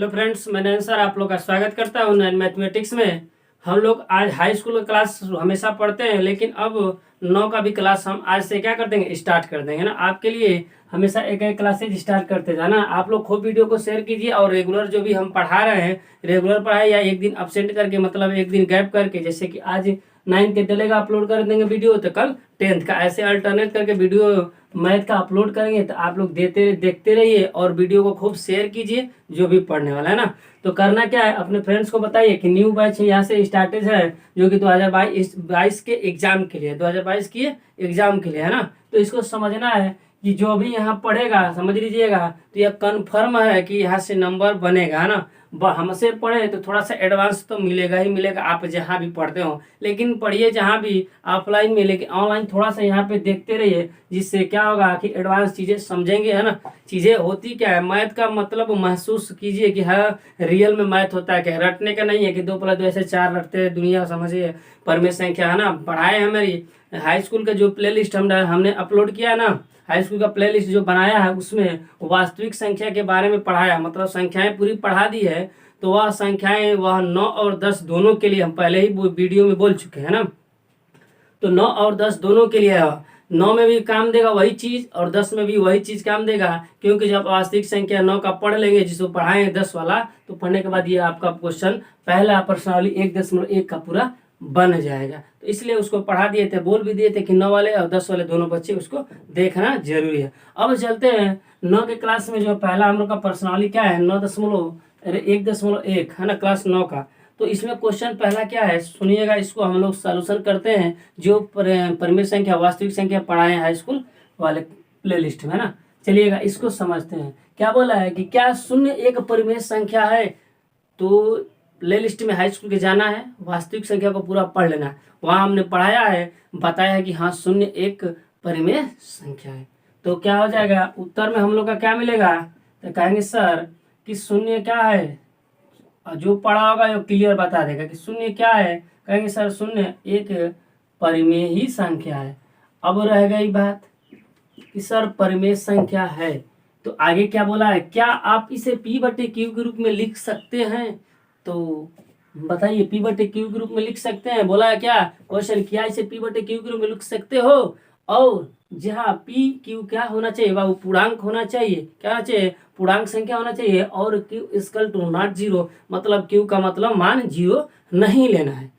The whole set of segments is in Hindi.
हेलो फ्रेंड्स, मैं नयन सर आप लोग का स्वागत करता हूँ नयन मैथमेटिक्स में। हम लोग आज हाई स्कूल का क्लास हमेशा पढ़ते हैं, लेकिन अब 9 का भी क्लास हम आज से क्या कर देंगे, स्टार्ट कर देंगे ना। आपके लिए हमेशा एक एक क्लासेज स्टार्ट करते जाना। आप लोग खूब वीडियो को शेयर कीजिए और रेगुलर जो भी हम पढ़ा रहे हैं, रेगुलर पढ़ाए या एक दिन अब्सेंट करके, मतलब एक दिन गैप करके, जैसे कि आज 9th के डलेगा अपलोड कर देंगे वीडियो, तो कल 10th का, ऐसे अल्टरनेट करके वीडियो मैथ का अपलोड करेंगे। तो आप लोग देखते रहिए और वीडियो को खूब शेयर कीजिए जो भी पढ़ने वाला है ना। तो करना क्या है, अपने फ्रेंड्स को बताइए कि न्यू बैच यहाँ से स्टार्टेड है, जो कि 2022 के एग्जाम के लिए, 2022 के एग्जाम के लिए है ना। तो इसको समझना है कि जो भी यहाँ पढ़ेगा, समझ लीजिएगा, तो यह कन्फर्म है कि यहाँ से नंबर बनेगा, है ना। हमसे पढ़े तो थोड़ा सा एडवांस तो मिलेगा ही मिलेगा, आप जहाँ भी पढ़ते हो, लेकिन पढ़िए जहाँ भी ऑफलाइन में, लेकिन ऑनलाइन थोड़ा सा यहाँ पे देखते रहिए, जिससे क्या होगा कि एडवांस चीज़ें समझेंगे, है ना। चीज़ें होती क्या है, मैथ का मतलब महसूस कीजिए कि हाँ रियल में मैथ होता है क्या, रटने का नहीं है कि 2+2 ऐसे 4 रटते हैं दुनिया, समझिए परमेय संख्या, है ना। पढ़ाए हैं मेरी हाई स्कूल का जो प्ले लिस्ट हमने अपलोड किया है ना, हाई स्कूल का प्ले लिस्ट जो बनाया है, उसमें वास्तविक संख्या के बारे में पढ़ाया, मतलब संख्याएं पूरी पढ़ा दी है। तो वह संख्याएं, वह 9 और 10 दोनों के लिए हम पहले ही वीडियो में बोल चुके हैं ना। तो 9 और 10 दोनों के लिए है। 9 में भी काम देगा वही चीज और 10 में भी वही चीज काम देगा, क्योंकि जब वास्तविक संख्या 9 का पढ़ लेंगे, जिसको पढ़ाएंगे 10 वाला, तो पढ़ने के बाद ये आपका क्वेश्चन पहला प्रश्नावली 1.1 का पूरा बन जाएगा। तो इसलिए उसको पढ़ा दिए थे, बोल भी दिए थे कि 9 वाले और 10 वाले दोनों बच्चे उसको देखना जरूरी है। अब चलते हैं 9 के क्लास में। जो पहला हम लोग का प्रश्नावली क्या है, 1.1 है ना, क्लास 9 का। तो इसमें क्वेश्चन पहला क्या है, सुनिएगा, इसको हम लोग सॉल्यूशन करते हैं, जो परिमेय संख्या वास्तविक संख्या पढ़ाए हाई स्कूल वाले प्ले लिस्ट में, है ना। चलिएगा इसको समझते हैं। क्या बोला है कि क्या शून्य एक परिमेय संख्या है। तो प्ले लिस्ट में हाई स्कूल के जाना है, वास्तविक संख्या को पूरा पढ़ लेना है। वहाँ हमने पढ़ाया है, बताया है कि हाँ शून्य एक परिमेय संख्या है। तो क्या हो जाएगा, उत्तर में हम लोग का क्या मिलेगा, तो कहेंगे सर कि शून्य क्या है, जो पढ़ा होगा वो क्लियर बता देगा कि शून्य क्या है। कहेंगे सर शून्य एक परिमेय ही संख्या है। अब रह गई बात कि सर परिमेय संख्या है, तो आगे क्या बोला है, क्या आप इसे P/Q के रूप में लिख सकते हैं। तो बताइए, P/Q के रूप में लिख सकते हैं, बोला है क्या क्वेश्चन, क्या इसे P/Q के रूप में लिख सकते हो। और जहाँ P Q क्या होना चाहिए, वह पूर्णांक होना चाहिए, क्या होना चाहिए, पूर्णांक संख्या होना चाहिए, और Q = नॉट 0, मतलब Q का मतलब मान 0 नहीं लेना है।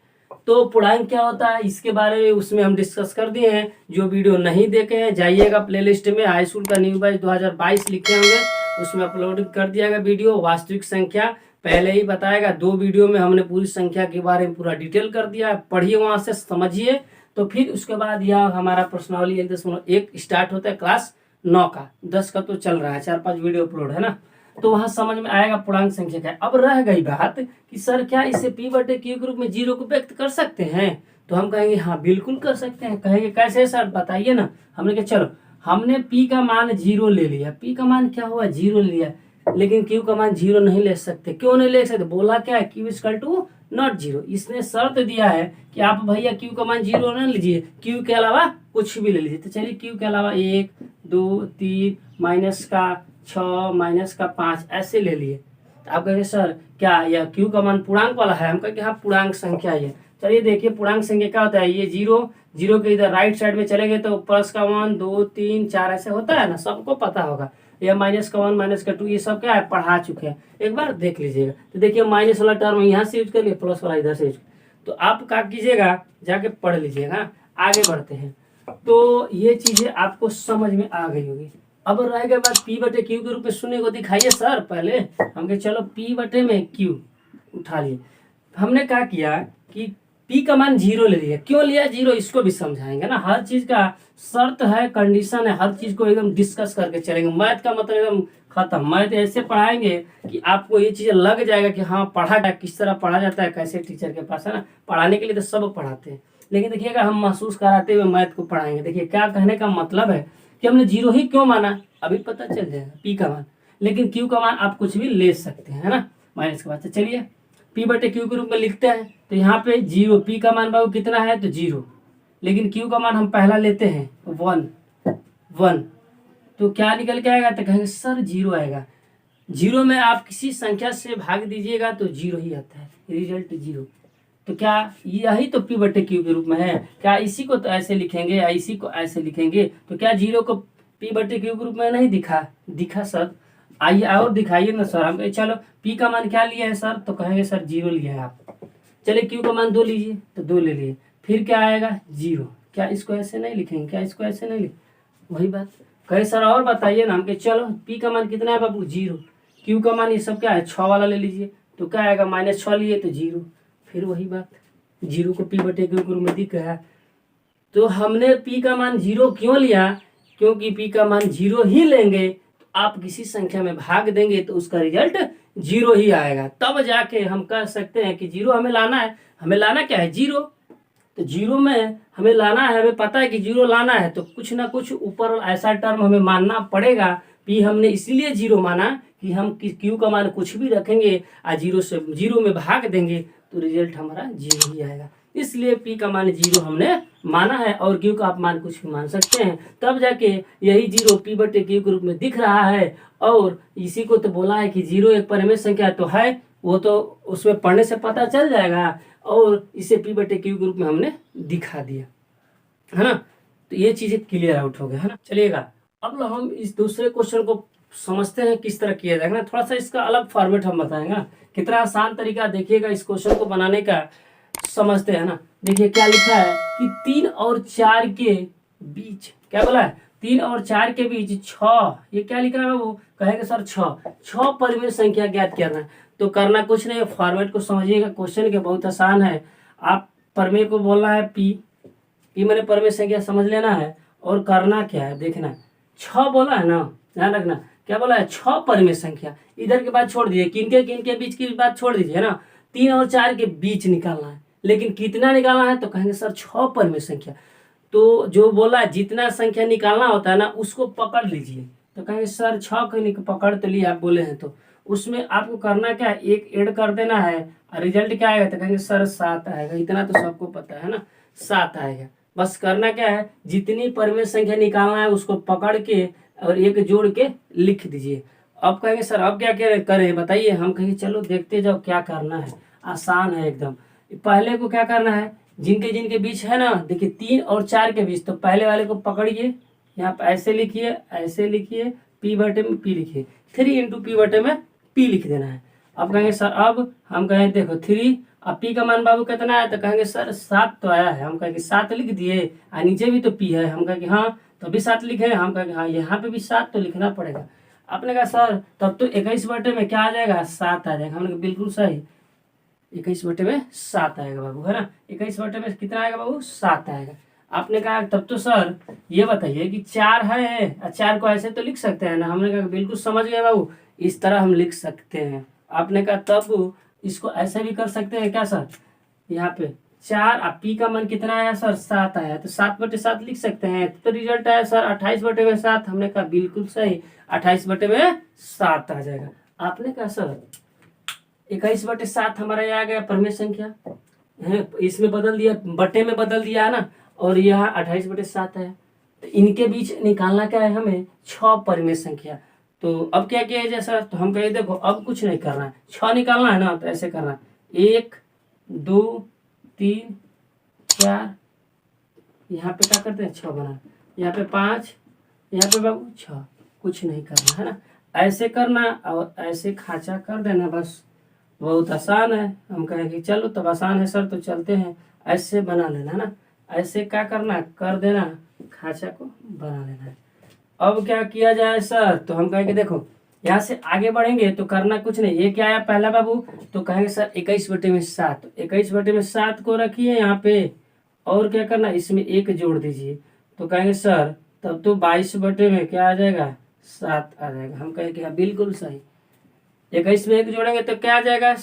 तो पूर्णांक क्या होता है, इसके बारे में उसमें हम डिस्कस कर दिए हैं। जो वीडियो नहीं देखे हैं जाइएगा प्लेलिस्ट में, हाई स्कूल का न्यू बैच 2022 लिखे होंगे, उसमें अपलोड कर दिया गया वीडियो। वास्तविक संख्या पहले ही बताएगा, 2 वीडियो में हमने पूरी संख्या के बारे में पूरा डिटेल कर दिया है, पढ़िए वहां से, समझिए। तो फिर उसके बाद यह हमारा प्रश्नावली 1.1 स्टार्ट होता है क्लास 9 का, 10 का तो चल रहा है, 4-5 वीडियो अपलोड है ना। तो वहां समझ में आएगा पूर्णांक संख्या क्या है। अब रह गई बात कि सर क्या इसे P/Q के रूप में 0 को व्यक्त कर सकते हैं। तो हम कहेंगे हाँ बिल्कुल कर सकते हैं। कहेंगे कैसे सर, बताइए ना। हमने कहा चलो, हमने P का मान 0 ले लिया, P का मान क्या हुआ 0 ले लिया, लेकिन Q का मान 0 नहीं ले सकते। क्यों नहीं ले सकते, बोला क्या है, Q = नॉट 0। इसने शर्त दिया है कि आप भैया Q का मान 0 न लीजिए, Q के अलावा कुछ भी ले लीजिए। तो चलिए Q के अलावा 1 2 3 -6 -5 ऐसे ले लिए। तो आप कहेंगे सर क्या यह Q का मान पूर्णांक वाला है। हम कहेंगे हाँ पूर्णांक संख्या है। चलिए देखिए पूर्णांक संख्या क्या होता है, ये 0 के इधर राइट साइड में चले गए तो प्लस का 1 2 3 4 ऐसे होता है ना, सबको पता होगा। या माइनस का 1 माइनस का 2 ये सब क्या है, पढ़ा चुके हैं, एक बार देख लीजिएगा। तो देखिए माइनस वाला टर्म यहाँ से यूज कर लिए, प्लस वाला इधर से यूज। तो आप क्या कीजिएगा, जाके पढ़ लीजिएगा। आगे बढ़ते हैं। तो ये चीजें आपको समझ में आ गई होगी। अब रह गया बात P/Q के रूप में शून्य को दिखाइए सर। पहले हम कहे चलो P/Q उठा लिए। हमने क्या किया कि P का मान 0 ले लिया। क्यों लिया 0, इसको भी समझाएंगे ना। हर चीज का शर्त है, कंडीशन है, हर चीज को एकदम डिस्कस करके चलेंगे। मैथ का मतलब एकदम खत्म। मैथ ऐसे पढ़ाएंगे कि आपको ये चीजें लग जाएगा कि हाँ पढ़ा जाए, किस तरह पढ़ा जाता है, कैसे टीचर के पास, है ना। पढ़ाने के लिए तो सब पढ़ाते हैं, लेकिन देखिएगा हम महसूस कराते हुए मैथ को पढ़ाएंगे। देखिए क्या कहने का मतलब है कि हमने 0 ही क्यों माना, अभी पता चल जाएगा P का मान। लेकिन Q का मान आप कुछ भी ले सकते हैं, है ना, माइनस के बाद। चलिए P/Q के रूप में लिखते हैं। तो यहाँ पे 0, P का मान बाबू कितना है तो 0, लेकिन Q का मान हम पहला लेते हैं 1। तो क्या निकल के आएगा, तो कहेंगे सर 0 आएगा। जीरो में आप किसी संख्या से भाग दीजिएगा तो जीरो ही आता है, रिजल्ट जीरो। तो क्या यही तो पी बटे क्यू के रूप में है? क्या इसी को तो ऐसे लिखेंगे या इसी को ऐसे लिखेंगे? तो क्या जीरो को पी बटे क्यू के रूप में नहीं दिखा सर? आइए और दिखाइए ना सर। हम चलो पी का मान क्या लिया है सर? तो कहेंगे सर जीरो लिया है आप। चलिए क्यू का मान 2 लीजिए, तो 2 ले लिए, फिर क्या आएगा? जीरो। क्या इसको ऐसे नहीं लिखेंगे? क्या इसको ऐसे नहीं लिख? वही बात कहे सर और बताइए ना। हम के चलो पी का मान कितना है बाबू? जीरो। क्यू का मान ये सब क्या है? 6 वाला ले लीजिए, तो क्या आएगा? -6 लिए तो जीरो। फिर वही बात, जीरो को पी बटे क्यू के रूप में दिख रहा है। तो हमने पी का मान जीरो क्यों लिया? क्योंकि पी का मान जीरो ही लेंगे तो आप किसी संख्या में भाग देंगे तो उसका रिजल्ट जीरो ही आएगा। तब जाके हम कह सकते हैं कि जीरो हमें लाना है। हमें लाना क्या है? जीरो। तो जीरो में हमें लाना है, हमें पता है कि जीरो लाना है, तो कुछ ना कुछ ऊपर ऐसा टर्म हमें मानना पड़ेगा। पी हमने इसलिए जीरो माना कि हम क्यू का मान कुछ भी रखेंगे और जीरो में भाग देंगे तो रिजल्ट हमारा जीरो ही आएगा। इसलिए पी का मान जीरो हमने माना है, और क्यू का आप मान कुछ भी मान सकते हैं। तब जाके यही जीरो पी बटे क्यू के रूप में दिख रहा है। और इसी को तो बोला है कि जीरो एक परिमेय संख्या तो है, वो तो उसमें पढ़ने से पता चल जाएगा, और इसे पी बटे क्यू के रूप में हमने दिखा दिया है ना। तो ये चीजें क्लियर आउट हो गया है ना। चलिएगा अब हम इस दूसरे क्वेश्चन को समझते हैं किस तरह किया जाएगा ना। थोड़ा सा इसका अलग फॉर्मेट हम बताएंगे ना। कितना आसान तरीका देखिएगा इस क्वेश्चन को बनाने का, समझते हैं ना। देखिए क्या लिखा है कि 3 और 4 के बीच, क्या बोला है? 3 और 4 के बीच 6, ये क्या लिखा है वो? कहेंगे सर 6 परिमेय संख्या ज्ञात करना है। तो करना कुछ नहीं, फॉर्मेट को समझिएगा। क्वेश्चन के बहुत आसान है। आप परिमेय को बोलना है पी, पी मैंने परिमेय संख्या समझ लेना है, और करना क्या है देखना है। 6 बोला है ना, ध्यान रखना। क्या बोला है? 6 परिमेय संख्या। इधर के बाद छोड़ दीजिए, किन के बीच की बात छोड़ दीजिए ना। 3 और 4 के बीच निकालना है, लेकिन कितना निकालना है? तो कहेंगे सर 6 परिमेय संख्या। तो जो बोला है जितना संख्या निकालना होता है ना उसको पकड़ लीजिए। तो कहेंगे सर 6 को पकड़ तो लिया आप बोले हैं, तो उसमें आपको करना क्या है? एक ऐड कर देना है, और रिजल्ट क्या आएगा? तो कहेंगे सर 7 आएगा। इतना तो सबको पता है ना, 7 आएगा। बस करना क्या है? जितनी परिमेय संख्या निकालना है उसको पकड़ के और एक जोड़ के लिख दीजिए। अब कहेंगे सर अब क्या करें बताइए? हम कहेंगे चलो देखते जाओ क्या करना है, आसान है एकदम। पहले को क्या करना है? जिनके जिनके बीच है ना, देखिए 3 और 4 के बीच, तो पहले वाले को पकड़िए, यहाँ पे ऐसे लिखिए, ऐसे लिखिए, पी बटे में पी लिखिए, 3 इंटू पी बटे में पी लिख देना है। अब कहेंगे सर अब हम कहें देखो 3, अब पी का मान बाबू कितना है? तो कहेंगे सर 7 तो आया है। हम कहेंगे 7 लिख दिए, और नीचे भी तो पी है। हम कहेंगे हाँ, तो अभी 7 लिखे। हम कहेंगे हाँ, यहाँ पे भी 7 तो लिखना पड़ेगा। आपने कहा सर तब तो 21 बटे में क्या आ जाएगा? 7 आ जाएगा। हमने कहा बिल्कुल सही, 21 बटे में 7 आएगा बाबू, है ना। 21 बटे में कितना आएगा बाबू? 7 आएगा। आपने कहा तब तो सर ये बताइए कि 4 है, 4 को ऐसे तो लिख सकते हैं ना। हमने कहा बिल्कुल समझ गए बाबू, इस तरह हम लिख सकते हैं। आपने कहा तब इसको ऐसे भी कर सकते हैं क्या सर? यहाँ पे 4, अब पी का मान कितना आया सर? 7 आया, तो 7 बटे 7 लिख सकते हैं। तो रिजल्ट आया सर 28 बटे में 7। हमने कहा बिल्कुल सही, 28 बटे में 7 आ जाएगा। आपने कहा सर 21 बटे 7 हमारा ये आ गया परिमेय संख्या है, इसमें बदल दिया, बटे में बदल दिया है ना, और यहाँ 28 बटे 7 है। तो इनके बीच निकालना क्या है हमें? 6 परिमेय संख्या। तो अब क्या किया जाए सर? तो हम कहे देखो अब कुछ नहीं करना है, 6 निकालना है ना, तो ऐसे करना है 1 2 3 4, यहाँ पे क्या करते हैं 6 बना, यहाँ पे 5, यहाँ पे बाबू 6। कुछ नहीं करना है ना, ऐसे करना और ऐसे खांचा कर देना, बस बहुत आसान है। हम कहें कि चलो तब आसान है सर, तो चलते हैं, ऐसे बना लेना है ना। ऐसे क्या करना कर देना, खांचा को बना लेना है। अब क्या किया जाए सर? तो हम कहेंगे देखो यहाँ से आगे बढ़ेंगे तो करना कुछ नहीं। ये क्या आया पहला बाबू? तो कहेंगे सर 21 बटे में 7। 21 बटे में 7 को रखिए यहाँ पे, और क्या करना इसमें 1 जोड़ दीजिए। तो कहेंगे सर तब तो 22 बटे में क्या आ जाएगा? 7 आ जाएगा। हम कहेंगे हाँ बिल्कुल सही। 21 में 1 जोड़ेंगे तो क्या आ जाएगा?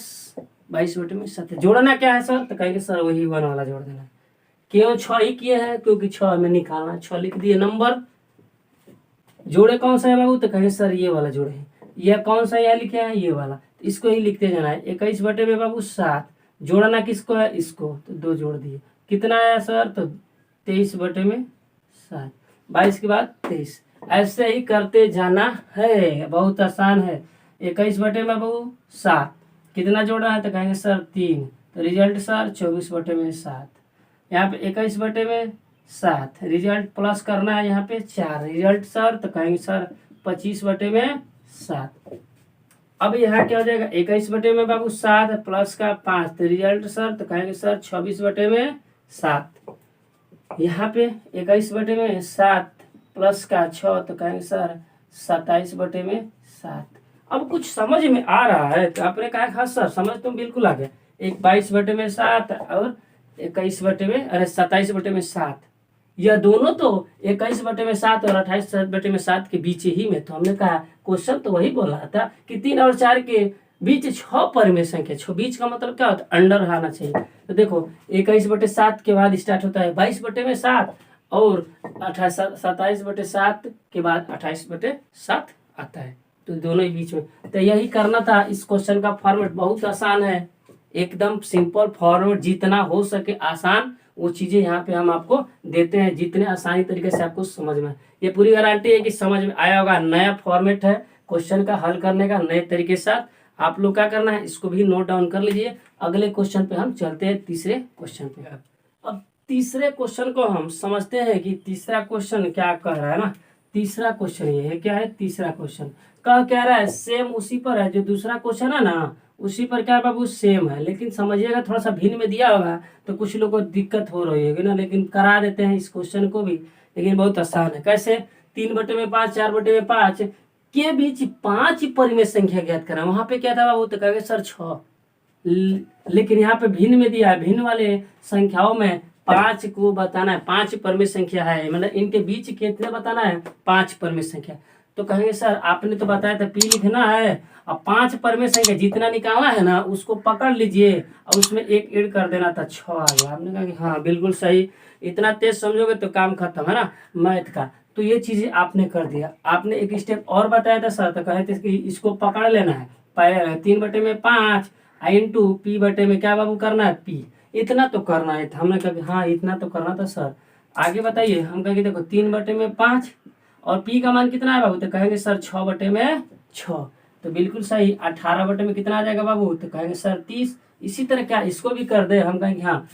22 बटे में 7। जोड़ना क्या है सर? तो कहेंगे सर वही 1 वाला जोड़ देना है। क्यों 6 ही किए हैं? क्योंकि 6 में निकालना, 6 लिख दिए नंबर। जोड़े कौन सा है बाबू? तो कहेंगे सर ये वाला जोड़े हैं। यह कौन सा यहाँ लिखे हैं? ये वाला। तो इसको ही लिखते जाना है। 21 बटे में बाबू 7, जोड़ना किसको है? इसको। तो 2 जोड़ दिए, कितना आया सर? तो 23 बटे में 7, 22 के बाद 23। ऐसे ही करते जाना है, बहुत आसान है। 21/7 कितना जोड़ना है तो कहेंगे सर 3, तो रिजल्ट सर 24/7। यहाँ पे 21/7 रिजल्ट प्लस करना है, यहाँ पे 4 रिजल्ट सर तो कहेंगे सर 25/7। अब यहाँ क्या हो जाएगा 21/7 प्लस का 5 तो रिजल्ट सर तो कहेंगे सर 26/7। यहाँ पे 21/7 प्लस का 6 तो कहेंगे सर 27/7। अब कुछ समझ में आ रहा है तो आपने कहा हाँ सर समझ तो बिल्कुल आ गया। 22/7 और 27/7, यह दोनों तो 21/7 और 28/7 के बीच ही में। तो हमने कहा क्वेश्चन तो वही बोल रहा था कि 3 और 4 के बीच 6 परिमेय संख्या, 6 बीच का मतलब क्या होता है अंडर आना चाहिए। तो देखो 21/7 के बाद स्टार्ट होता है 22/7 और 27/7 के बाद 28/7 आता है, तो दोनों ही बीच में। तो यही करना था। इस क्वेश्चन का फॉर्मेट बहुत आसान है, एकदम सिंपल फॉर्मेट, जितना हो सके आसान वो चीजें यहाँ पे हम आपको देते हैं, जितने आसानी तरीके से आपको समझ में। ये पूरी गारंटी है कि समझ में आया होगा। नया फॉर्मेट है क्वेश्चन का हल करने का, नए तरीके के साथ। आप लोग क्या करना है, इसको भी नोट डाउन कर लीजिए। अगले क्वेश्चन पे हम चलते हैं, तीसरे क्वेश्चन पे। अब तीसरे क्वेश्चन को हम समझते हैं कि तीसरा क्वेश्चन क्या कह रहा है ना। तीसरा क्वेश्चन ये है, क्या है तीसरा क्वेश्चन कह रहा है सेम उसी पर है जो दूसरा क्वेश्चन है ना, उसी पर क्या बाबू सेम है, लेकिन समझिएगा थोड़ा सा भिन्न में दिया होगा तो कुछ लोगों को दिक्कत हो रही होगी ना, लेकिन करा देते हैं इस क्वेश्चन को भी। लेकिन बहुत आसान है। कैसे 3/5 4/5 के बीच 5 परिमेय संख्या ज्ञात करें। वहां पे क्या था बाबू तो कहेंगे सर 6, लेकिन यहाँ पे भिन्न में दिया है। भिन्न वाले संख्याओं में 5 को बताना है, 5 परिमेय संख्या है, मतलब इनके बीच कितने बताना है 5 परिमेय संख्या। तो कहेंगे सर आपने तो बताया था पी लिखना है, अब 5 परिमेय संख्या जितना निकालना है ना उसको पकड़ लीजिए और उसमें एक ऐड कर देना था, 6 आ गया। आपने कहा कि हाँ बिल्कुल सही, इतना तेज समझोगे तो काम खत्म है ना मैथ का। तो ये चीजें आपने कर दिया। आपने एक स्टेप और बताया था सर, तो कहे थे कि इसको पकड़ लेना है। पहले 3/5 इंटू पी बटे में क्या बाबू करना है पी, इतना तो करना है। हमने कहा कि हाँ इतना तो करना था सर। आगे बताइए। हम कहेंगे देखो 3/5 और पी का मान कितना है बाबू, तो कहेंगे सर 6/6। तो बिल्कुल सही। 18 में कितना आ जाएगा बाबू, तो कहेंगे सर 30। इसी तरह क्या इसको भी कर दे। हम कहेंगे हाँ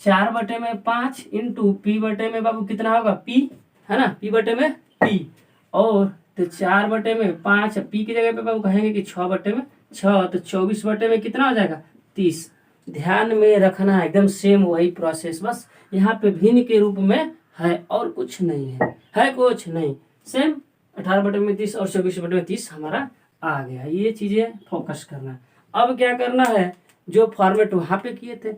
4/5 इंटू पी बटे में बाबू कितना होगा पी, है ना, पी बटे में पी। और तो 4/5 पी की जगह पे बाबू कहेंगे कि 6/6, तो 24 में कितना हो जाएगा 30। ध्यान में रखना है, एकदम सेम वही प्रोसेस, बस यहाँ पे भिन्न के रूप में है और कुछ नहीं है कुछ नहीं। सेम 18/30 और 24/30 हमारा आ गया। ये चीजें फोकस करना है। अब क्या करना है, जो फॉर्मेट वहां पे किए थे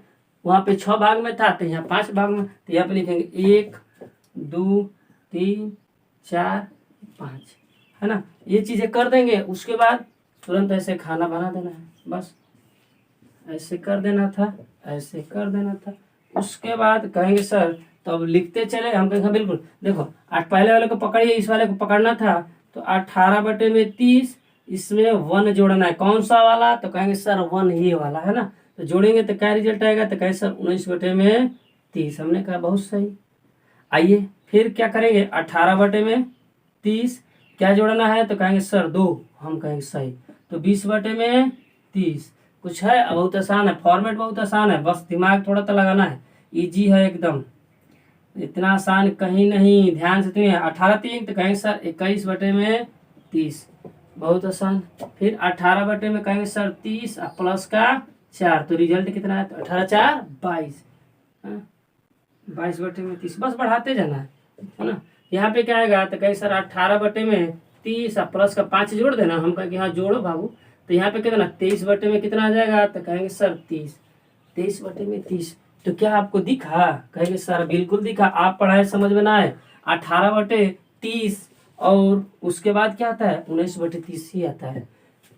वहां पे 6 भाग में था, तो यहाँ 5 भाग में। तो यहाँ पे लिखेंगे 1 2 3 4 5, है ना। ये चीजें कर देंगे, उसके बाद तुरंत ऐसे खाना बना देना है। बस ऐसे कर देना था, ऐसे कर देना था। उसके बाद कहेंगे सर तो अब लिखते चले। हम कहेंगे बिल्कुल देखो पहले वाले को पकड़िए, इस वाले को पकड़ना था। तो 18/30 इसमें 1 जोड़ना है। कौन सा वाला, तो कहेंगे सर 1 ये वाला, है ना। तो जोड़ेंगे तो क्या रिजल्ट आएगा, तो कहेंगे सर 19/30। हमने कहा बहुत सही। आइए फिर क्या करेंगे, 18/30 क्या जोड़ना है, तो कहेंगे सर 2। हम कहेंगे सही। तो 20/30 कुछ है, बहुत आसान है, फॉर्मेट बहुत आसान है, बस दिमाग थोड़ा सा लगाना है। इजी है एकदम, इतना आसान कहीं नहीं। ध्यान से सुनिए। 18/3 तो कहेंगे सर 21/30, बहुत आसान। फिर 18 में कहेंगे सर 30 प्लस का 4, तो रिजल्ट कितना है, तो 18×4 22, 22/30। बस बढ़ाते जाना है ना। यहाँ पे क्या आएगा, तो कहेंगे सर 18/30 प्लस का 5 जोड़ देना। हम कहेंगे हाँ जोड़ो बाबू। तो यहाँ पे कितना 23 में कितना आ जाएगा, तो कहेंगे सर 30। 23/30। तो क्या आपको दिखा, कहेंगे सर बिल्कुल दिखा। आप पढ़ाए समझ में ना आए, 18/30 और उसके बाद क्या आता है 19/30 ही आता है।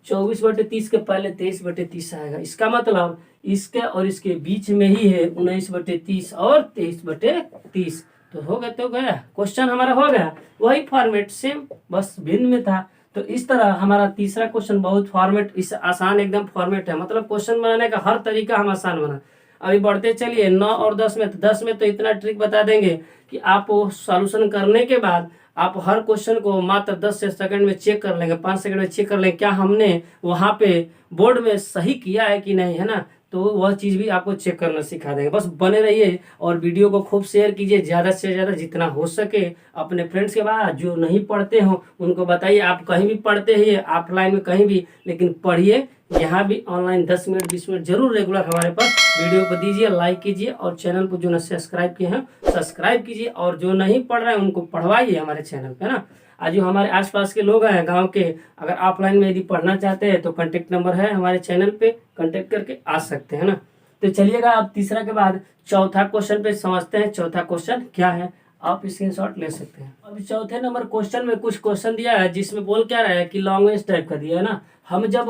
24/30 के पहले 23/30 आएगा। इसका मतलब इसके और इसके बीच में ही है 19/30 और 23/30। तो हो गया, तो गया क्वेश्चन हमारा, हो गया वही फॉर्मेट सेम, बस भिन्न में था। तो इस तरह हमारा तीसरा क्वेश्चन बहुत फॉर्मेट इस आसान एकदम फॉर्मेट है, मतलब क्वेश्चन बनाने का हर तरीका हम आसान बना। अभी बढ़ते चलिए 9 और 10 में। तो 10 में तो इतना ट्रिक बता देंगे कि आप वो सॉल्यूशन करने के बाद आप हर क्वेश्चन को मात्र 10 सेकंड में चेक कर लेंगे, 5 सेकंड में चेक कर लेंगे क्या हमने वहाँ पे बोर्ड में सही किया है कि नहीं, है ना। तो वह चीज़ भी आपको चेक करना सिखा देंगे। बस बने रहिए और वीडियो को खूब शेयर कीजिए, ज़्यादा से ज़्यादा जितना हो सके अपने फ्रेंड्स के बाद जो नहीं पढ़ते हो उनको बताइए। आप कहीं भी पढ़ते ही ऑफलाइन में कहीं भी, लेकिन पढ़िए यहाँ भी ऑनलाइन 10 मिनट 20 मिनट जरूर रेगुलर हमारे पास वीडियो को दीजिए, लाइक कीजिए और चैनल को जो ना सब्सक्राइब किए हैं सब्सक्राइब कीजिए, और जो नहीं पढ़ रहे हैं उनको पढ़वाइए हमारे चैनल पे ना। आज जो हमारे आसपास के लोग हैं गांव के, अगर ऑफलाइन में यदि पढ़ना चाहते हैं तो कांटेक्ट नंबर है हमारे चैनल पे, कांटेक्ट करके आ सकते हैं ना। तो चलिएगा अब तीसरा के बाद चौथा क्वेश्चन पे समझते हैं। चौथा क्वेश्चन क्या है, आप स्क्रीनशॉट ले सकते हैं। अभी चौथे नंबर क्वेश्चन में कुछ क्वेश्चन दिया है जिसमें बोल क्या रहा है कि लॉन्ग्वेज टाइप का दिया है ना। हम जब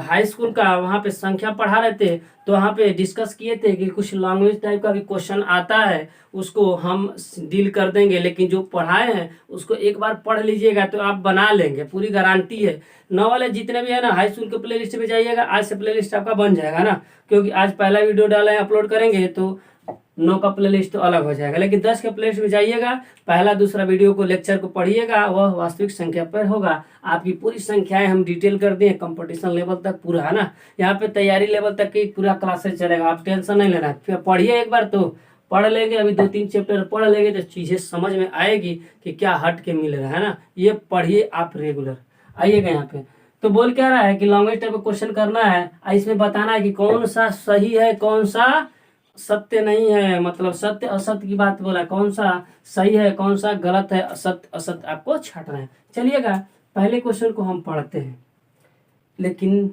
हाई स्कूल का वहाँ पे संख्या पढ़ा रहे थे तो वहाँ पे डिस्कस किए थे कि कुछ लैंग्वेज टाइप का भी क्वेश्चन आता है, उसको हम डील कर देंगे, लेकिन जो पढ़ाए हैं उसको एक बार पढ़ लीजिएगा तो आप बना लेंगे, पूरी गारंटी है। 9 वाले जितने भी है ना हाई स्कूल के प्ले लिस्ट में जाइएगा, आज से प्ले लिस्ट आपका बन जाएगा ना, क्योंकि आज पहला वीडियो डाला है अपलोड करेंगे तो 9 का प्ले लिस्ट तो अलग हो जाएगा। लेकिन 10 के प्ले लिस्ट में जाइएगा, पहला दूसरा वीडियो को लेक्चर को पढ़िएगा, वह वास्तविक संख्या पर होगा। आपकी पूरी संख्याएं हम डिटेल कर दिए, कंपटीशन लेवल तक पूरा, है ना। यहाँ पे तैयारी लेवल तक की पूरा क्लासेस चलेगा, आप टेंशन नहीं लेना। फिर पढ़िए एक बार तो पढ़ लेंगे, अभी 2-3 चैप्टर पढ़ लेंगे तो चीज़ें समझ में आएगी कि क्या हट के मिल रहा है ना। ये पढ़िए आप रेगुलर। आइएगा यहाँ पे तो बोल क्या रहा है कि लॉन्ग्वेज टाइप का क्वेश्चन करना है, इसमें बताना है कि कौन सा सही है कौन सा सत्य नहीं है, मतलब सत्य असत्य की बात बोला, कौन सा सही है कौन सा गलत है, असत्य असत्य आपको छांटना है। चलिएगा पहले क्वेश्चन को हम पढ़ते हैं, लेकिन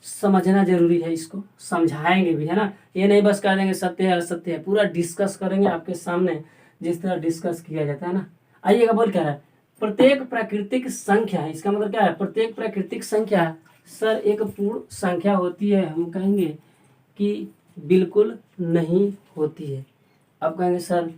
समझना जरूरी है, इसको समझाएंगे भी, है ना। ये नहीं बस कह देंगे सत्य है असत्य है, पूरा डिस्कस करेंगे आपके सामने जिस तरह डिस्कस किया जाता है ना। आइएगा बोल क्या है, प्रत्येक प्राकृतिक संख्या है, इसका मतलब क्या है, प्रत्येक प्राकृतिक संख्या सर एक पूर्ण संख्या होती है। हम कहेंगे कि बिल्कुल नहीं होती है। अब कहेंगे सर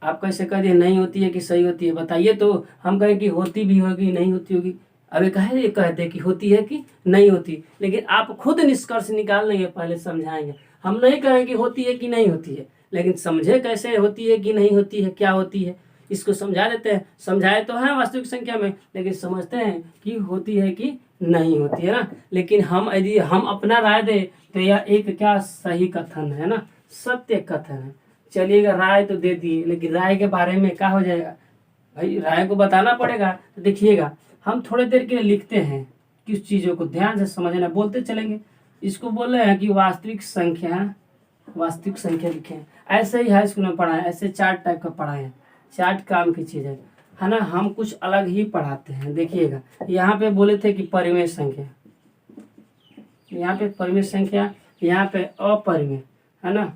आप कैसे कह दिए नहीं होती है कि सही होती है, बताइए तो। हम कहें कि होती भी होगी नहीं होती होगी, अभी कहे कहते कि होती है कि नहीं होती, लेकिन आप खुद निष्कर्ष निकाल लेंगे, पहले समझाएंगे। हम नहीं कहें कि होती है कि नहीं होती है, लेकिन समझे कैसे होती है कि नहीं होती है, क्या होती है, इसको समझा देते हैं। समझाए तो हैं वास्तविक संख्या में, लेकिन समझते हैं कि होती है कि नहीं होती है ना। लेकिन हम यदि हम अपना राय दें तो यह एक क्या सही कथन है ना, सत्य कथन है। चलिएगा राय तो दे दिए, लेकिन राय के बारे में क्या हो जाएगा भाई, राय को बताना पड़ेगा। तो देखिएगा हम थोड़ी देर के लिए लिखते हैं, किस चीज़ों को ध्यान से समझना, बोलते चलेंगे। इसको बोल रहे हैं कि वास्तविक संख्या लिखे हैं। ऐसे ही हाई स्कूल में पढ़ाए, ऐसे चार्ट टाइप का पढ़ाए हैं, चार्ट काम की चीज़ है ना। हम कुछ अलग ही पढ़ाते हैं। देखिएगा यहाँ पे बोले थे कि परिमेय संख्या, यहाँ पे परिमेय संख्या, यहाँ पे अपरिमेय, है ना,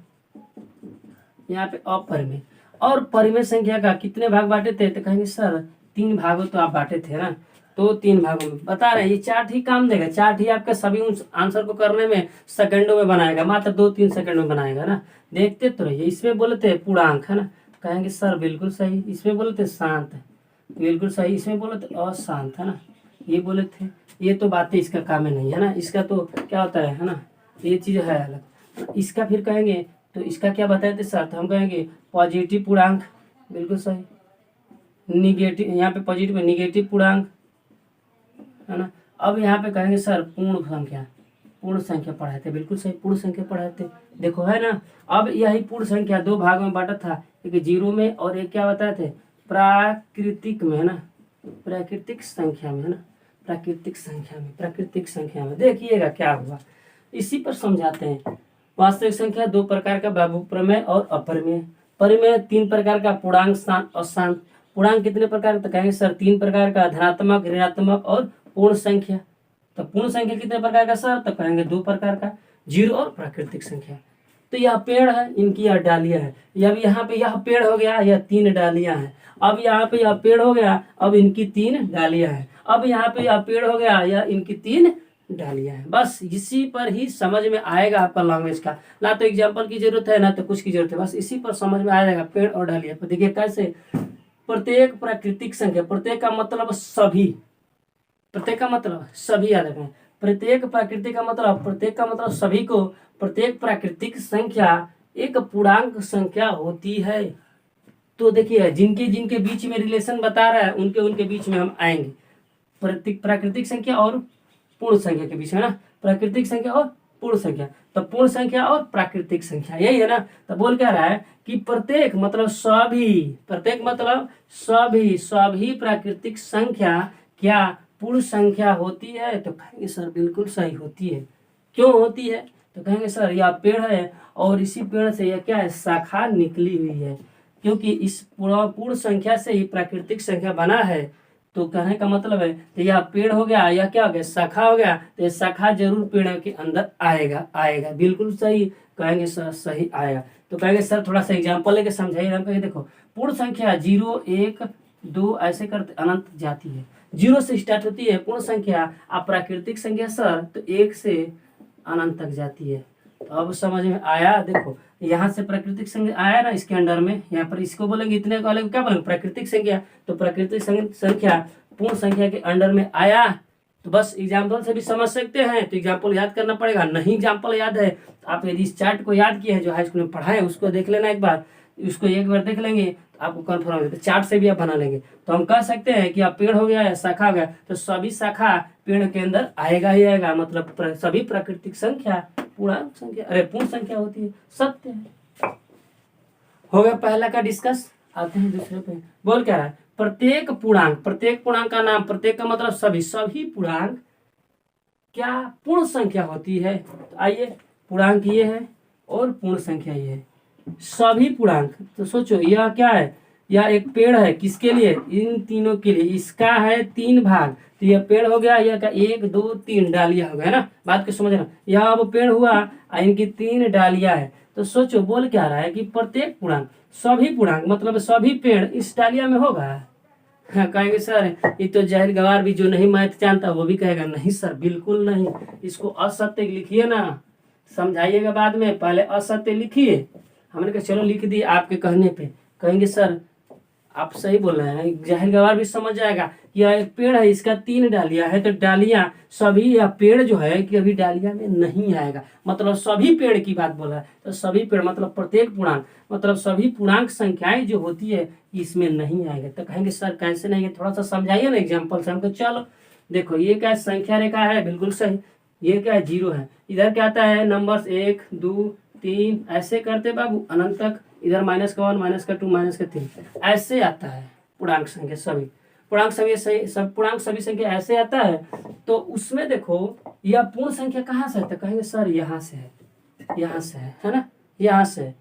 यहाँ पे अपरिमेय। और परिमेय संख्या का कितने भाग बांटे थे, तो कहेंगे सर 3 भागों तो आप बांटे थे ना, तो 3 भागों में बता रहे हैं। ये चार्ट ही काम देगा, चार्ट ही आपके सभी उन आंसर को करने में सेकंडों में बनाएगा, मात्र 2-3 सेकंड में बनाएगा ना। देखते तो रहिए। इसमें बोले थे पूर्णांक, है ना, कहेंगे सर बिल्कुल सही। इसमें बोले थे शांत है, बिल्कुल सही। इसमें बोले थे अशांत, है ना, ये बोले थे। ये तो बातें इसका काम है नहीं, है ना, इसका तो क्या होता है ना, ये चीज़ है अलग। इसका फिर कहेंगे तो इसका क्या बताए थे सर, तो हम कहेंगे पॉजिटिव पूर्णांक, बिल्कुल सही। निगेटिव, यहाँ पे पॉजिटिव निगेटिव पूर्णांक, है ना। अब यहाँ पे कहेंगे सर पूर्ण संख्या पढ़ाए थे, बिल्कुल सही, पूर्ण संख्या पढ़ाए थे, देखो है ना। अब यही पूर्ण संख्या 2 भाग में बांटा था, एक 0 में और एक क्या बताए थे प्राकृतिक में, है ना, प्राकृतिक संख्या में, है ना, प्राकृतिक संख्या में। देखिएगा क्या हुआ, इसी पर समझाते हैं। वास्तविक संख्या 2 प्रकार का, बाबू प्रमेय और अपरिमेय। परिमेय 3 प्रकार का, पूर्णांक शांत अशांत। पूर्णांक कितने प्रकार का, कहेंगे सर 3 प्रकार का, धनात्मक ऋणात्मक और पूर्ण संख्या। तो पूर्ण संख्या कितने प्रकार का सर, तो कहेंगे 2 प्रकार का, 0 और प्राकृतिक संख्या। तो यह पेड़ है, इनकी यह डालियां है। अब यहाँ पे यह पेड़ हो गया, यह 3 डालियां हैं। अब यहाँ पे यह पेड़ हो गया, अब इनकी 3 डालियां हैं। अब यहाँ पे यह पेड़ हो गया, यह इनकी 3 डालियां हैं। बस इसी पर ही समझ में आएगा आपका लैंग्वेज का, ना तो एग्जाम्पल की जरूरत है ना तो कुछ की जरूरत है, बस इसी पर समझ में आ जाएगा पेड़ और डालियां। तो देखिए कैसे, प्रत्येक प्राकृतिक संख्या, प्रत्येक का मतलब सभी, प्रत्येक का मतलब सभी याद रखें। प्रत्येक प्राकृतिक का मतलब, प्रत्येक का मतलब सभी को। प्रत्येक प्राकृतिक संख्या एक पूर्णांक संख्या होती है। तो देखिए जिनके जिनके बीच में रिलेशन बता रहा है उनके उनके बीच में हम आएंगे। प्राकृतिक संख्या और पूर्ण संख्या के बीच में ना, प्राकृतिक संख्या और पूर्ण संख्या, तो पूर्ण संख्या और प्राकृतिक संख्या, यही है ना। तो बोल क्या रहा है कि प्रत्येक मतलब सभी, प्रत्येक मतलब सभी, सभी प्राकृतिक संख्या क्या पूर्ण संख्या होती है? तो कहेंगे सर बिल्कुल सही होती है। क्यों होती है? तो कहेंगे सर यह पेड़ है और इसी पेड़ से यह क्या है, शाखा निकली हुई है, क्योंकि इस पूर्ण संख्या से ही प्राकृतिक संख्या बना है। तो कहने का मतलब है तो यह पेड़ हो गया, यह क्या हो गया, शाखा हो गया, तो यह शाखा जरूर पेड़ के अंदर आएगा, आएगा बिल्कुल सही। कहेंगे सर सही आएगा। तो कहेंगे सर थोड़ा सा एग्जाम्पल लेके समझाइए। हम कहेंगे देखो पूर्ण संख्या 0 1 2 ऐसे करते अनंत जाती है, 0 से स्टार्ट होती है पूर्ण संख्या। आप प्राकृतिक संख्या सर तो 1 से अनंत तक जाती है। तो अब समझ में आया। देखो यहाँ से प्राकृतिक संख्या आया ना, इसके अंडर में यहाँ पर इसको बोलेंगे, इतने को क्या बोलेंगे, प्राकृतिक संख्या। तो प्राकृतिक संख्या पूर्ण संख्या के अंडर में आया। तो बस एग्जाम्पल से भी समझ सकते हैं, तो एग्जाम्पल याद करना पड़ेगा। नहीं एग्जाम्पल याद है तो आप यदि इस चार्ट को याद किए हैं जो हाई स्कूल में पढ़ा है उसको देख लेना एक बार, उसको एक बार देख लेंगे तो आपको कन्फर्म हो जाएगा। चार्ट से भी आप बना लेंगे। तो हम कह सकते हैं कि आप पेड़ हो गया या शाखा हो गया, तो सभी शाखा पेड़ के अंदर आएगा ही आएगा। मतलब सभी प्राकृतिक संख्या पूर्ण संख्या, अरे पूर्ण संख्या होती है, सत्य है। हो गया पहला का डिस्कस। आते हैं दूसरे पे। बोल क्या रहा है, प्रत्येक पूर्णांक, प्रत्येक पूर्णांक का नाम, प्रत्येक का मतलब सभी, सभी पूर्णांक क्या पूर्ण संख्या होती है? तो आइए पूर्णांक ये है और पूर्ण संख्या ये है, सभी पूर्णांक। तो सोचो यह क्या है, यह एक पेड़ है, किसके लिए, इन तीनों के लिए। इसका है 3 भाग, तो यह पेड़ हो गया, यह का 1 2 3 डालियां हो गया ना। बात को समझना, यह अब पेड़ हुआ, इनकी 3 डालियां है। तो सोचो बोल क्या रहा है कि प्रत्येक पूर्णांक, सभी पूर्णांक मतलब सभी पेड़ इस डालिया में होगा। हाँ, कहेंगे सर ये तो जाहिल गवार भी जो नहीं मैथ जानता वो भी कहेगा नहीं सर बिल्कुल नहीं, इसको असत्य लिखिए ना, समझाइएगा बाद में, पहले असत्य लिखिए। हमने कहा चलो लिख दिए आपके कहने पे। कहेंगे सर आप सही बोल रहे हैं, जाहिल गवार भी समझ जाएगा कि यह एक पेड़ है, इसका 3 डालियां है, तो डालियां सभी, यह पेड़ जो है कि अभी डालिया में नहीं आएगा, मतलब सभी पेड़ की बात बोल रहा है। तो सभी पेड़ मतलब प्रत्येक पूर्णांक मतलब सभी पूर्णांक संख्याएं जो होती है इसमें नहीं आएगा। तो कहेंगे सर कैसे नहीं, थोड़ा सा समझाइए ना एग्जाम्पल से हमको। चलो देखो ये क्या संख्या रेखा है, बिल्कुल सही। ये क्या है, 0 है। इधर क्या आता है, नंबर्स 1 2 3 ऐसे करते बाबू अनंत तक। इधर -1 -2 -3 ऐसे आता है पूर्णांक संख्या सभी, पूर्णांक संख्या सही, सब पूर्णांक सभी संख्या ऐसे आता है। तो उसमें देखो यह पूर्ण संख्या कहाँ से है, तो कहेंगे सर यहाँ से है, यहाँ से है ना, यहाँ से।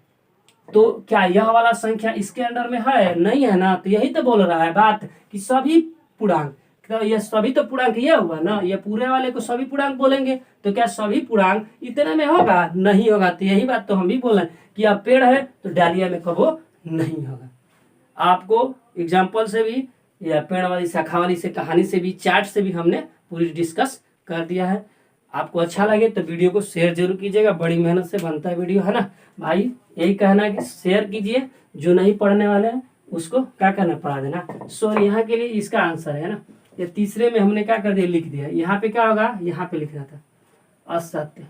तो क्या यह वाला संख्या इसके अंडर में है, नहीं है ना। तो यही तो बोल रहा है बात कि सभी पूर्णांक, तो यह सभी तो पूर्णांक ये हुआ ना, ये पूरे वाले को सभी पूर्णांक बोलेंगे। तो क्या सभी पूर्णांक इतने में होगा, नहीं होगा। तो यही बात तो हम भी बोल रहे हैं कि आप पेड़ है तो डालिया में कबो नहीं होगा। आपको एग्जाम्पल से भी या पेड़ वाली शाखा वाली से कहानी से भी चार्ट से भी हमने पूरी डिस्कस कर दिया है। आपको अच्छा लगे तो वीडियो को शेयर जरूर कीजिएगा, बड़ी मेहनत से बनता है वीडियो है ना भाई। यही कहना है कि शेयर कीजिए, जो नहीं पढ़ने वाले हैं उसको क्या करना, पढ़ा देना। सो यहाँ के लिए इसका आंसर है ना, ये तीसरे में हमने क्या कर दिया, लिख दिया। यहाँ पे क्या होगा, यहाँ पे लिख रहा था असत्य,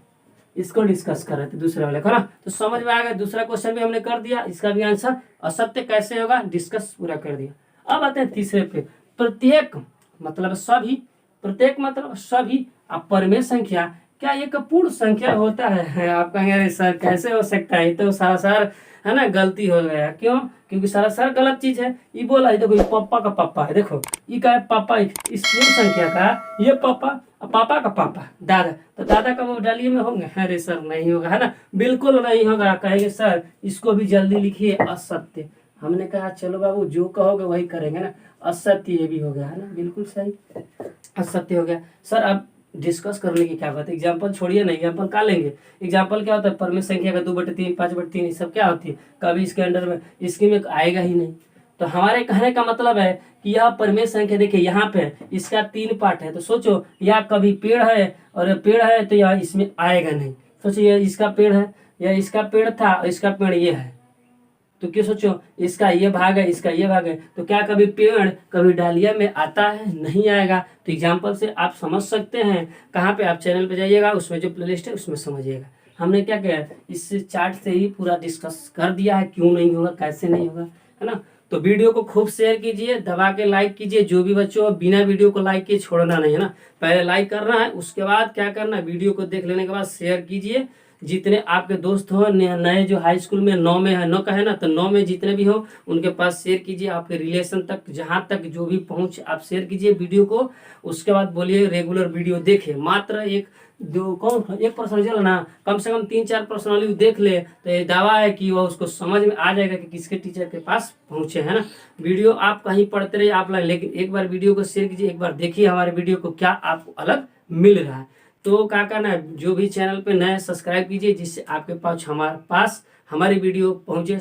इसको डिस्कस कर रहे थे दूसरे वाले को ना। तो समझ में आ गया, दूसरा क्वेश्चन भी हमने कर दिया, इसका भी आंसर असत्य कैसे होगा डिस्कस पूरा कर दिया। अब आते हैं तीसरे पे, प्रत्येक मतलब सभी, प्रत्येक मतलब सभी। अब परमेय संख्या क्या एक पूर्ण संख्या होता है? आप कहेंगे अरे सर कैसे हो सकता है, ये तो सारा है ना गलती हो गया। क्यों? क्योंकि सारा गलत चीज है। ये बोला है, देखो ये पापा का पापा है, देखो ये क्या है, पापा, इस पूर्ण संख्या का ये पापा, पापा का पापा दादा, तो दादा का वो डालिए में होंगे, अरे सर नहीं होगा है ना, बिल्कुल नहीं होगा। कहेंगे सर इसको भी जल्दी लिखिए असत्य। हमने कहा चलो बाबू जो कहोगे वही करेंगे ना, असत्य ये भी हो गया है ना, बिल्कुल सही असत्य हो गया। सर अब डिस्कस करने की क्या बात है, एग्जाम्पल छोड़िए ना, एग्जाम्पल का लेंगे। एग्जाम्पल क्या होता है, परमेय संख्या का 2/3 5/3 ये सब क्या होती है, कभी इसके अंडर में इसकी में आएगा ही नहीं। तो हमारे कहने का मतलब है कि यह परमेय संख्या, देखिए यहाँ पे इसका 3 पार्ट है। तो सोचो या कभी पेड़ है और पेड़ है तो यह इसमें आएगा नहीं। सोचो ये इसका पेड़ है, यह इसका पेड़ था और इसका पेड़ ये है, तो क्यों सोचो इसका ये भाग है, इसका ये भाग है, तो क्या कभी पेड़ कभी डालिया में आता है, नहीं आएगा। तो एग्जाम्पल से आप समझ सकते हैं। कहाँ पे, आप चैनल पे जाइएगा, उसमें जो प्लेलिस्ट है उसमें समझिएगा। हमने क्या किया, इस चार्ट से ही पूरा डिस्कस कर दिया है, क्यों नहीं होगा कैसे नहीं होगा है ना। तो वीडियो को खूब शेयर कीजिए, दबा के लाइक कीजिए। जो भी बच्चों बिना वीडियो को लाइक किए छोड़ना नहीं है ना, पहले लाइक करना है, उसके बाद क्या करना है, वीडियो को देख लेने के बाद शेयर कीजिए। जितने आपके दोस्त हो नए जो हाई स्कूल में 9 में है, 9 का है ना, तो 9 में जितने भी हो उनके पास शेयर कीजिए। आपके रिलेशन तक जहाँ तक जो भी पहुँच आप शेयर कीजिए वीडियो को। उसके बाद बोलिए रेगुलर वीडियो देखे, मात्र एक दो कौन एक पर्सनल ना, कम से कम 3-4 पर्सनली देख ले तो ये दावा है कि वह उसको समझ में आ जाएगा कि किसके टीचर के पास पहुंचे, है ना। वीडियो आप कहीं पढ़ते रहिए आप, लेकिन एक बार वीडियो को शेयर कीजिए, एक बार देखिए हमारे वीडियो को क्या आपको अलग मिल रहा है। तो क्या करना है, जो भी चैनल पे नए सब्सक्राइब कीजिए, जिससे आपके पास हमारे वीडियो पहुंचे।